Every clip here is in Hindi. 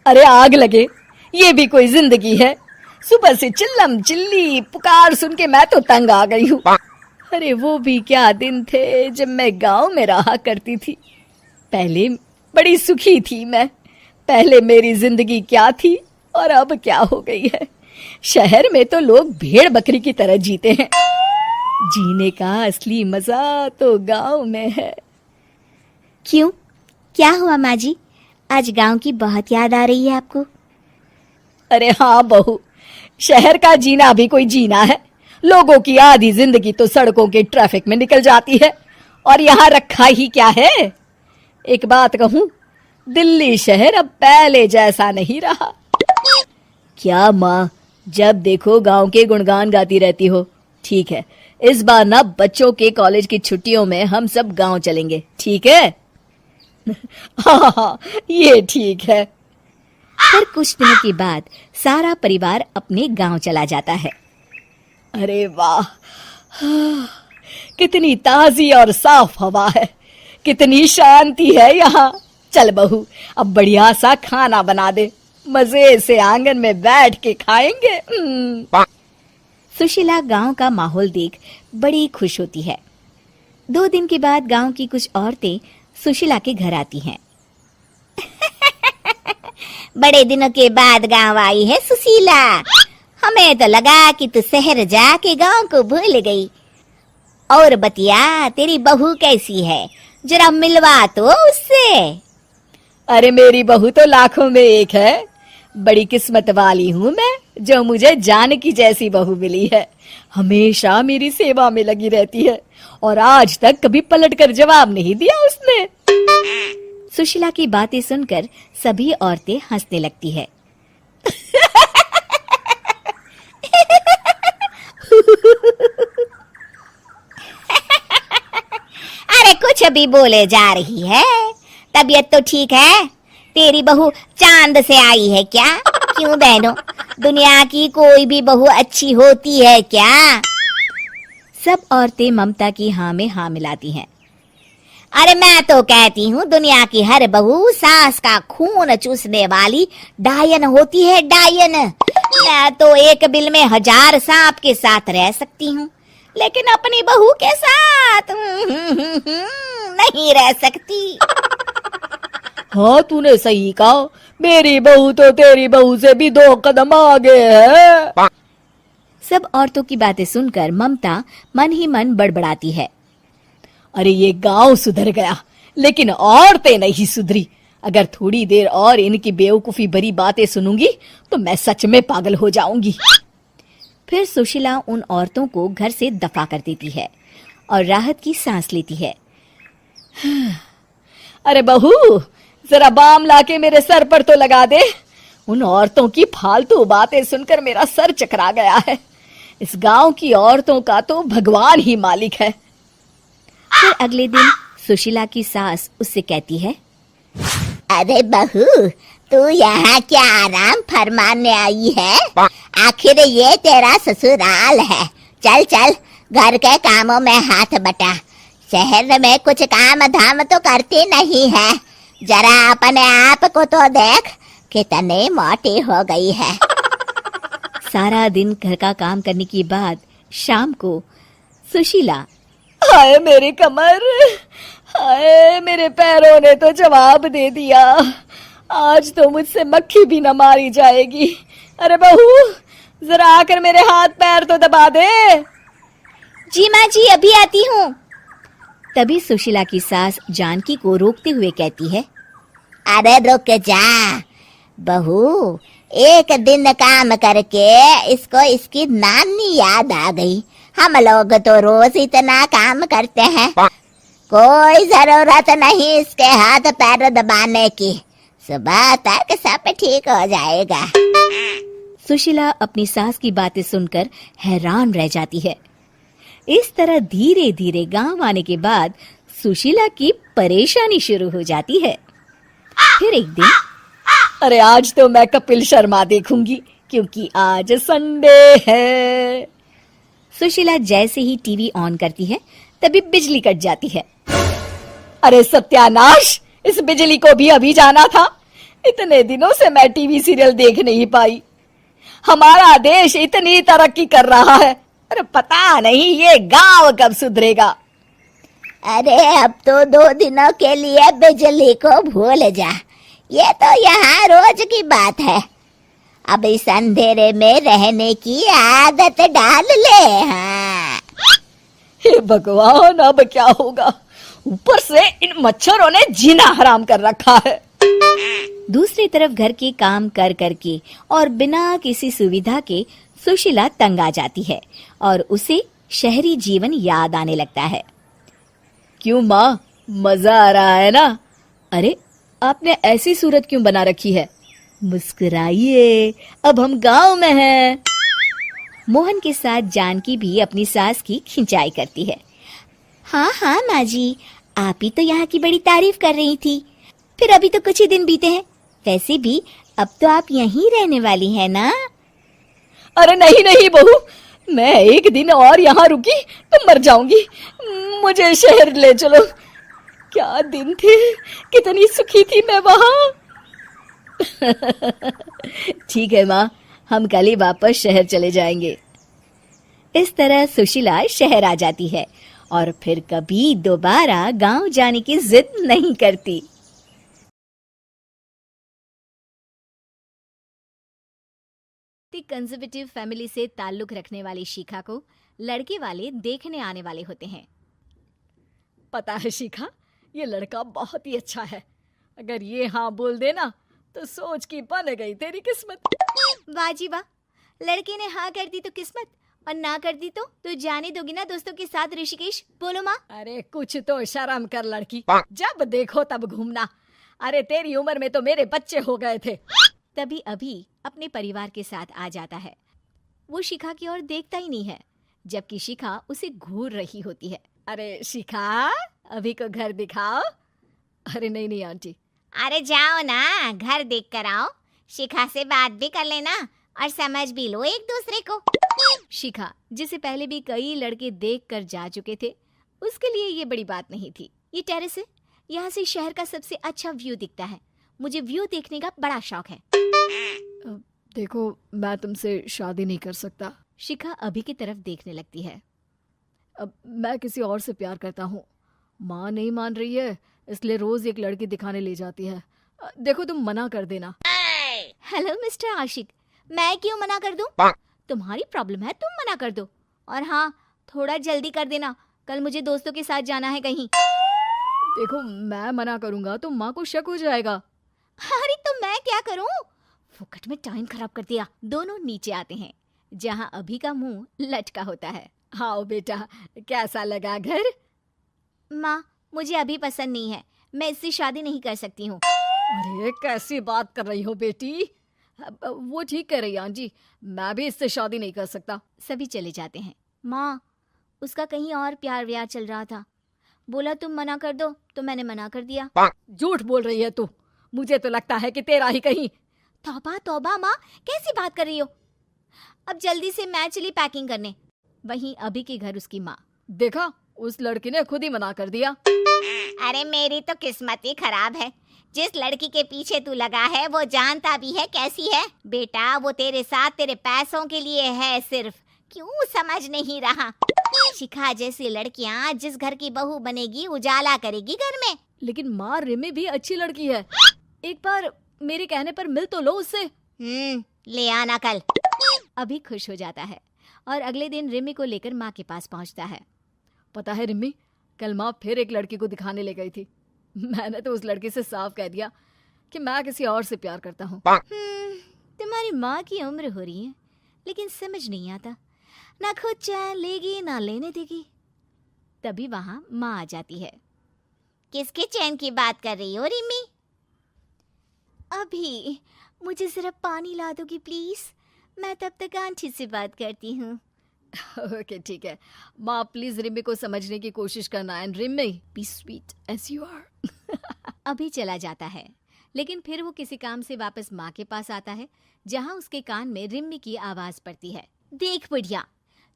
अरे आग लगे, ये भी कोई जिंदगी है। सुबह से चिल्लम चिल्ली पुकार सुन के मैं तो तंग आ गई हूँ। अरे वो भी क्या दिन थे जब मैं गांव में रहा करती थी। पहले बड़ी सुखी थी मैं। पहले मेरी जिंदगी क्या थी और अब क्या हो गई है। शहर में तो लोग भेड़ बकरी की तरह जीते हैं। जीने का असली मजा तो गांव में है। क्यों, क्या हुआ माँ जी? आज गांव की बहुत याद आ रही है आपको? अरे हाँ बहू, शहर का जीना भी कोई जीना है। लोगों की आधी जिंदगी तो सड़कों के ट्रैफिक में निकल जाती है और यहाँ रखा ही क्या है। एक बात कहूँ, दिल्ली शहर अब पहले जैसा नहीं रहा। क्या माँ, जब देखो गांव के गुणगान गाती रहती हो। ठीक है, इस बार ना बच्चों के कॉलेज की छुट्टियों में हम सब गांव चलेंगे, ठीक है? हाँ, ये ठीक है। फिर कुछ दिनों के बाद सारा परिवार अपने गांव चला जाता है। अरे वाह, कितनी ताजी और साफ हवा है, कितनी शांति है यहाँ। चल बहू, अब बढ़िया सा खाना बना दे, मजे से आंगन में बैठ के खाएंगे। सुशीला गांव का माहौल देख बड़ी खुश होती है। 2 दिन के बाद गांव की कुछ औरतें सुशीला के घर आती हैं। बड़े दिनों के बाद गांव आई है सुशीला। हमें तो लगा कि तू शहर जाके गांव को भूल गई। और बतिया, तेरी बहू कैसी है? जरा मिलवा तो उससे। अरे मेरी बहू तो लाखों में एक है। बड़ी किस्मत वाली हूँ मैं जो मुझे जानकी जैसी बहू मिली है। हमेशा मेरी सेवा में लगी रहती है और आज तक कभी पलटकर जवाब नहीं दिया उसने। सुशीला की बातें सुनकर सभी औरतें हंसने लगती है। अरे कुछ भी बोले जा रही है। तबीयत तो ठीक है? तेरी बहू चांद से आई है क्या? क्यों बहनों, दुनिया की कोई भी बहू अच्छी होती है क्या? सब औरतें ममता की हाँ में हाँ मिलाती हैं। अरे मैं तो कहती हूँ दुनिया की हर बहू सास का खून चूसने वाली डायन होती है, डायन। मैं तो एक बिल में 1000 सांप के साथ रह सकती हूँ, लेकिन अपनी बहू के साथ नहीं रह सकती। हाँ, तूने सही कहा। मेरी बहू तो तेरी बहू से भी 2 कदम आगे है। सब औरतों की बातें सुनकर ममता मन ही मन बड़बड़ाती है। अरे ये गांव सुधर गया, लेकिन औरतें नहीं सुधरी। अगर थोड़ी देर और इनकी बेवकूफी भरी बातें सुनूंगी तो मैं सच में पागल हो जाऊंगी। फिर सुशीला उन औरतों को घर से दफा कर देती है और राहत की सांस लेती है। अरे बहू, जरा बाम लाके मेरे सर पर तो लगा दे। उन औरतों की फालतू बातें सुनकर मेरा सर चकरा गया है। इस गांव की औरतों का तो भगवान ही मालिक है। फिर अगले दिन सुशीला की सास उससे कहती है, अरे बहू, तू यहाँ क्या आराम फरमाने आई है? आखिर ये तेरा ससुराल है। चल चल, घर के कामों में हाथ बटा। शहर में कुछ काम धाम तो करती नहीं है। जरा अपने आप को तो देख, कितनी मोटी हो गई है। सारा दिन घर का काम करने के बाद शाम को सुशीला, हाय मेरी कमर, हाय मेरे पैरों ने तो जवाब दे दिया। आज तो मुझसे मक्खी भी न मारी जाएगी। अरे बहू, जरा आकर मेरे हाथ पैर तो दबा दे। जी माँ जी, अभी आती हूँ। तभी सुशीला की सास जानकी को रोकते हुए कहती है, अरे रुक जा बहू, एक दिन काम करके इसको इसकी नानी याद आ गई। हम लोग तो रोज इतना काम करते हैं, कोई जरूरत नहीं इसके हाथ पैर दबाने की। सुबह तक सब ठीक हो जाएगा। सुशीला अपनी सास की बातें सुनकर हैरान रह जाती है। इस तरह धीरे धीरे गांव आने के बाद सुशीला की परेशानी शुरू हो जाती है। फिर एक दिन, अरे आज तो मैं कपिल शर्मा देखूंगी क्योंकि आज संडे है। सुशीला जैसे ही टीवी ऑन करती है तभी बिजली कट जाती है। अरे सत्यानाश, इस बिजली को भी अभी जाना था। इतने दिनों से मैं टीवी सीरियल देख नहीं पाई। हमारा देश इतनी तरक्की कर रहा है, अरे पता नहीं ये गांव कब सुधरेगा। अरे अब तो 2 दिनों के लिए बिजली को भूल जा, ये तो यहाँ रोज की बात है। अब इस अंधेरे में रहने की आदत डाल ले। हाँ। हे भगवान, अब क्या होगा? ऊपर से इन मच्छरों ने जीना हराम कर रखा है। दूसरी तरफ घर के काम कर करके और बिना किसी सुविधा के सुशीला तंग आ जाती है और उसे शहरी जीवन याद आने लगता है। क्यों माँ, मजा आ रहा है ना? अरे आपने ऐसी सूरत क्यों बना रखी है? मुस्कुराइए, अब हम गांव में हैं। मोहन के साथ जानकी भी अपनी सास की खिंचाई करती है। हाँ हाँ माँ जी, आप ही तो यहाँ की बड़ी तारीफ कर रही थी। फिर अभी तो कुछ ही दिन बीते हैं, वैसे भी अब तो आप यहीं रहने वाली हैं ना? अरे नहीं नहीं बहू, मैं एक दिन और यहाँ रुकी तो मर जाऊंगी। मुझे शहर ले चलो। क्या दिन थे, कितनी सुखी थी मैं वहाँ। ठीक है माँ, हम कल ही वापस शहर चले जाएंगे। इस तरह सुशीला शहर आ जाती है और फिर कभी दोबारा गांव जाने की जिद नहीं करती। कंजर्वेटिव फैमिली से ताल्लुक रखने वाली शिखा को लड़के वाले देखने आने वाले होते हैं। पता है शिखा, ये लड़का बहुत ही अच्छा है। अगर ये हाँ बोल देना तो सोच की बन गई तेरी किस्मत। वाह जी वाह, लड़के ने हाँ कर दी तो किस्मत, और ना कर दी तो जाने दोगी ना दोस्तों के साथ ऋषिकेश? बोलो माँ। अरे कुछ तो शर्म कर लड़की, जब देखो तब घूमना। अरे तेरी उम्र में तो मेरे बच्चे हो गए थे। तभी अभी अपने परिवार के साथ आ जाता है। वो शिखा की ओर देखता ही नहीं है, जबकि शिखा उसे घूर रही होती है। अरे शिखा, अभी को घर दिखाओ। अरे नहीं नहीं आंटी। अरे जाओ ना, घर देख कर आओ, शिखा से बात भी कर लेना और समझ भी लो एक दूसरे को। शिखा, जिसे पहले भी कई लड़के देख कर जा चुके थे, उसके लिए ये बड़ी बात नहीं थी। ये टेरेस है, यहाँ से शहर का सबसे अच्छा व्यू दिखता है। मुझे व्यू देखने का बड़ा शौक है। देखो, मैं तुमसे शादी नहीं कर सकता। शिखा अभी की तरफ देखने लगती है। अब मैं किसी और से प्यार करता हूँ। माँ नहीं मान रही है, इसलिए रोज एक लड़की दिखाने ले जाती है। देखो तुम मना कर देना। हेलो मिस्टर आशिक, मैं क्यों मना कर दूं? तुम्हारी प्रॉब्लम है, तुम मना कर दो। और हाँ, थोड़ा जल्दी कर देना, कल मुझे दोस्तों के साथ जाना है कहीं। देखो मैं मना करूंगा तो माँ को शक हो जाएगा। अरे तो मैं क्या करूं? फुकट में टाइम खराब कर दिया। दोनों नीचे आते हैं, जहां अभी का मुंह लटका होता है। हाँ बेटा, कैसा लगा घर? माँ, मुझे अभी पसंद नहीं है, मैं इससे शादी नहीं कर सकती हूँ। अरे कैसी बात कर रही हो बेटी? वो ठीक कह रही है जी, मैं भी इससे शादी नहीं कर सकता। सभी चले जाते हैं। माँ, उसका कहीं और प्यार व्यार चल रहा था, बोला तुम मना कर दो तो मैंने मना कर दिया। झूठ बोल रही है तू, मुझे तो लगता है कि तेरा ही कहीं। तौबा तौबा माँ, कैसी बात कर रही हो? अब जल्दी से मैं चली पैकिंग करने। वहीं अभी के घर उसकी माँ। देखा, उस लड़की ने खुद ही मना कर दिया। अरे मेरी तो किस्मत ही खराब है, जिस लड़की के पीछे तू लगा है वो जानता भी है कैसी है। बेटा, वो तेरे साथ तेरे पैसों के लिए है सिर्फ, क्यों समझ नहीं रहा? शिखा जैसी लड़कियां जिस घर की बहू बनेगी उजाला करेगी घर में। लेकिन माँ, रिमी भी अच्छी लड़की है, एक बार मेरे कहने पर मिल तो लो उससे। ले आना कल। अभी खुश हो जाता है और अगले दिन रिमी को लेकर माँ के पास पहुँचता है। पता है रिमी, कल माँ फिर एक लड़की को दिखाने ले गई थी। मैंने तो उस लड़की से साफ कह दिया कि मैं किसी और से प्यार करता हूँ। तुम्हारी माँ की उम्र हो रही है, लेकिन समझ नहीं आता, ना खुद चैन लेगी ना लेने देगी। तभी वहाँ माँ आ जाती है। किसके चैन की बात कर रही हो रिमी? अभी मुझे सिर्फ पानी ला दोगी प्लीज, मैं तब तक आंटी से बात करती हूँ। ओके ठीक है माँ, प्लीज रिमी को समझने की कोशिश करना। And Rimi, be sweet as you are. अभी चला जाता है, लेकिन फिर वो किसी काम से वापस माँ के पास आता है, जहाँ उसके कान में रिमी की आवाज पड़ती है। देख बुढ़िया,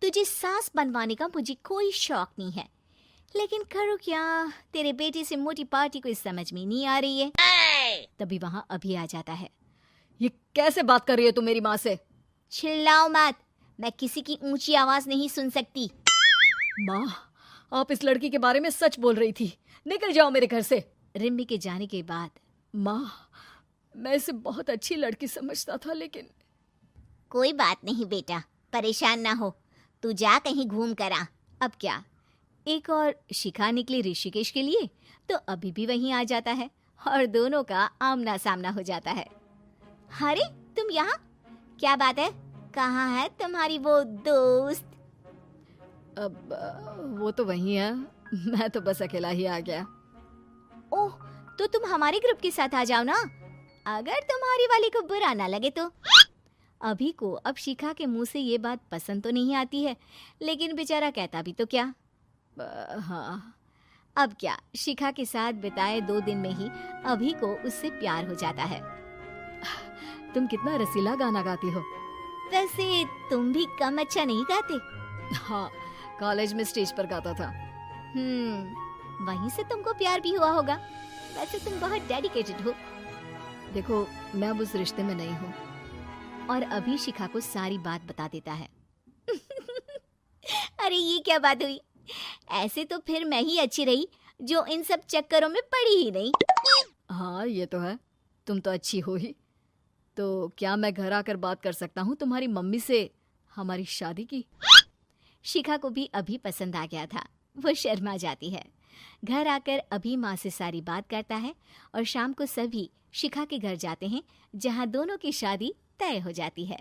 तुझे सास बनवाने का मुझे कोई शौक नहीं है, लेकिन करो क्या, तेरे बेटे से मोटी पार्टी को समझ में नहीं आ रही है। तभी वहां अभी आ जाता है। ये कैसे बात कर रही है तू मेरी माँ से? चिल्लाओ मत, मैं किसी की ऊंची आवाज नहीं सुन सकती। माँ, आप इस लड़की के बारे में सच बोल रही थी। निकल जाओ मेरे घर से। रिम्मी के जाने के बाद माँ, मैं इसे बहुत अच्छी लड़की समझता था, लेकिन कोई बात नहीं बेटा, परेशान ना हो, तू जा कहीं घूम कर आ। अब क्या, एक और शिखा निकली ऋषिकेश के लिए तो अभी भी वहीं आ जाता है और दोनों का आमना सामना हो जाता है। अरे तुम यहाँ, क्या बात है? कहाँ है तुम्हारी वो दोस्त? अब वो तो वही है, मैं तो बस अकेला ही आ गया। ओह, तो तुम हमारे ग्रुप के साथ आ जाओ ना, अगर तुम्हारी वाली को बुरा ना लगे तो। अभी को अब शिखा के मुंह से ये बात पसंद तो नहीं आती है, लेकिन बेचारा कहता भी तो क्या। हाँ, अब क्या, शिखा के साथ बिताए 2 दिन में ही अभी को उससे प्यार हो जाता है। तुम कितना रसीला गाना गाती हो। वैसे तुम भी कम अच्छा नहीं गाते। हाँ, कॉलेज में स्टेज पर गाता था। वहीं से तुमको प्यार भी हुआ होगा। वैसे तुम बहुत डेडिकेटेड हो। देखो, मैं अब उस रिश्ते में नहीं हूँ। और अभी शिखा को सारी बात बता देता है। अरे ये क्या बात हुई? ऐसे तो फिर मैं ही अच्छी रही जो इन सब चक्करों में पड़ी ही नहीं। हाँ, ये तो है, तुम तो अच्छी हो ही। तो क्या मैं घर आकर बात कर सकता हूँ तुम्हारी मम्मी से हमारी शादी की? शिखा को भी अभी पसंद आ गया था, वो शर्मा जाती है। घर आकर अभी माँ से सारी बात करता है और शाम को सभी शिखा के घर जाते हैं, जहाँ दोनों की शादी तय हो जाती है।